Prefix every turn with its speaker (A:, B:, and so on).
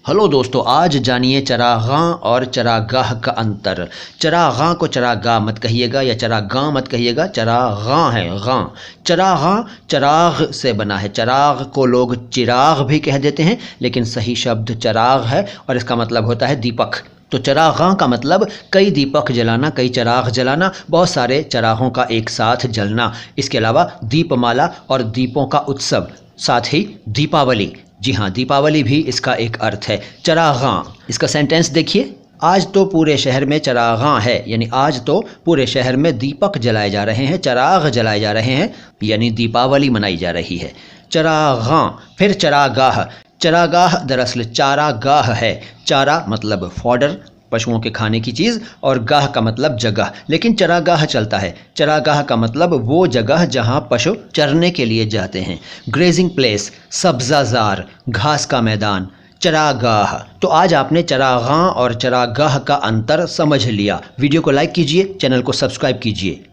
A: Hello दोस्तों, आज जानिए चरागां और चरागाह का अंतर। चरागां को चरागाह मत कहिएगा या चरागां मत कहिएगा, चरागां है गां। चरागां चराग से बना है। चराग को लोग चिराग भी कह देते हैं, लेकिन सही शब्द चराग है और इसका मतलब होता है दीपक। तो चरागां का मतलब कई दीपक जलाना, कई चराग जलाना, बहुत सारे चरागों का एक साथ जलना। इसके अलावा दीपमाला और दीपों का उत्सव, साथ ही दीपावली। जी हाँ, दीपावली भी इसका एक अर्थ है। चरागां, इसका सेंटेंस देखिए। आज तो पूरे शहर में चरागां है, यानी आज तो पूरे शहर में दीपक जलाए जा रहे हैं, चराग जलाए जा रहे हैं, यानी दीपावली मनाई जा रही है। चरागां। फिर चरागाह। चरागाह दरअसल चारागाह है। चारा मतलब फॉडर, पशुओं के खाने की चीज़, और गाह का मतलब जगह, लेकिन चरागाह चलता है। चरागाह का मतलब वो जगह जहाँ पशु चरने के लिए जाते हैं। ग्रेजिंग प्लेस, सब्ज़ाज़ार, घास का मैदान। चरागाह। तो आज आपने चरागां और चरागाह का अंतर समझ लिया। वीडियो को लाइक कीजिए, चैनल को सब्सक्राइब कीजिए।